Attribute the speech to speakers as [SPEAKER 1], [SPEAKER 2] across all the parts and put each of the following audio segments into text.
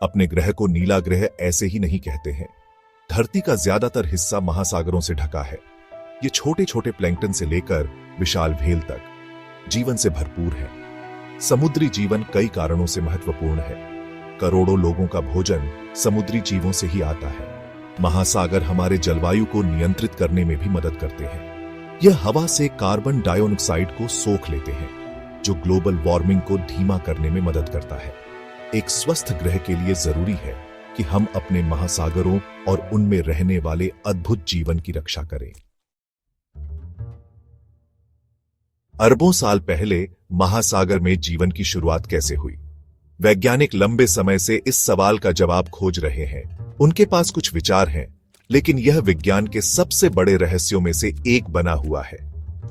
[SPEAKER 1] अपने ग्रह को नीला ग्रह ऐसे ही नहीं कहते हैं। धरती का ज्यादातर हिस्सा महासागरों से ढका है। ये छोटे छोटे प्लैंकटन से लेकर विशाल व्हेल तक जीवन से भरपूर है। समुद्री जीवन कई कारणों से महत्वपूर्ण है। करोड़ों लोगों का भोजन समुद्री जीवों से ही आता है। महासागर हमारे जलवायु को नियंत्रित करने में भी मदद करते हैं। यह हवा से कार्बन डाइऑक्साइड को सोख लेते हैं, जो ग्लोबल वार्मिंग को धीमा करने में मदद करता है। एक स्वस्थ ग्रह के लिए जरूरी है कि हम अपने महासागरों और उनमें रहने वाले अद्भुत जीवन की रक्षा करें। अरबों साल पहले महासागर में जीवन की शुरुआत कैसे हुई? वैज्ञानिक लंबे समय से इस सवाल का जवाब खोज रहे हैं। उनके पास कुछ विचार हैं, लेकिन यह विज्ञान के सबसे बड़े रहस्यों में से एक बना हुआ है।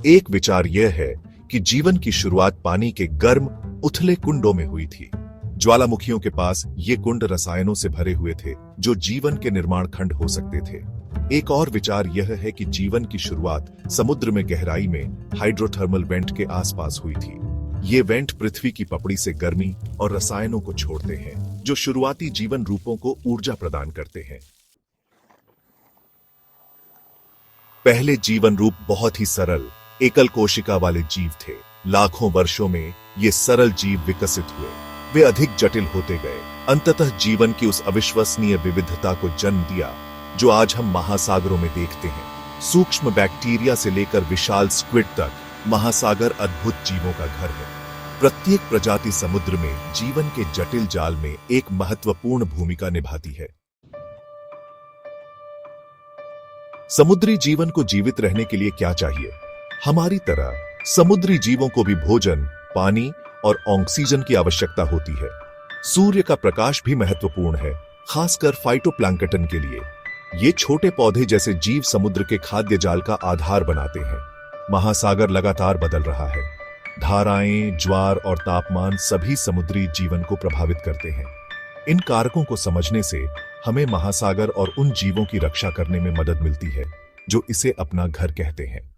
[SPEAKER 1] एक विचार यह है कि जीवन की शुरुआत पानी के गर्म उथले कुंडों में हुई थी। ज्वालामुखियों के पास ये कुंड रसायनों से भरे हुए थे, जो जीवन के निर्माण खंड हो सकते थे। एक और विचार यह है कि जीवन की शुरुआत समुद्र में गहराई में हाइड्रोथर्मल वेंट के आसपास हुई थी। ये वेंट पृथ्वी की पपड़ी से गर्मी और रसायनों को छोड़ते हैं, जो शुरुआती जीवन रूपों को ऊर्जा प्रदान करते हैं। पहले जीवन रूप बहुत ही सरल एकल कोशिका वाले जीव थे। लाखों वर्षों में ये सरल जीव विकसित हुए। वे अधिक जटिल होते गए। अंततः जीवन की उस अविश्वसनीय विविधता को जन्म दिया जो आज हम महासागरों में देखते हैं। सूक्ष्म बैक्टीरिया से लेकर विशाल स्क्विड तक महासागर अद्भुत जीवों का घर है। प्रत्येक प्रजाति समुद्र में जीवन के जटिल जाल में एक महत्वपूर्ण भूमिका निभाती है। समुद्री जीवन को जीवित रहने के लिए क्या चाहिए? हमारी तरह समुद्री जीवों को भी भोजन, पानी और ऑक्सीजन की आवश्यकता होती है। सूर्य का प्रकाश भी महत्वपूर्ण है, खासकर फाइटोप्लैंक्टन के लिए। ये छोटे पौधे जैसे जीव समुद्र के खाद्य जाल का आधार बनाते हैं। महासागर लगातार बदल रहा है। धाराएं, ज्वार और तापमान सभी समुद्री जीवन को प्रभावित करते हैं। इन कारकों को समझने से हमें महासागर और उन जीवों की रक्षा करने में मदद मिलती है जो इसे अपना घर कहते हैं।